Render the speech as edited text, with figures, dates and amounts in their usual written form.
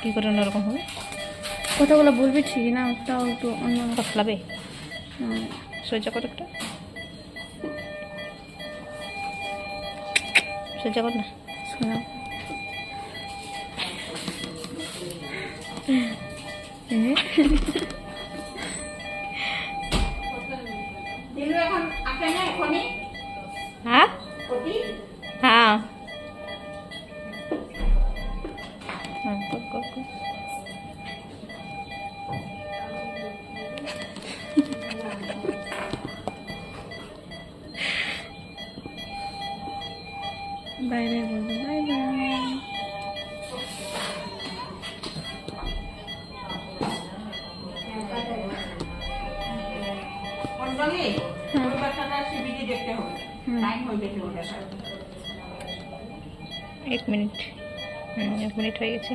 কি করে অন্যরকম হবে? কথাগুলো বলবি ঠিক না, তাও একটু অন্য পাতলাবে। সহ্য কর একটা, সহ্য কর না। শোনা। হ্যাঁ হ্যাঁ কর কর কর। বাই বাই বলবো, বাই বাই। এক মিনিট, 1 মিনিট হয়ে গেছে।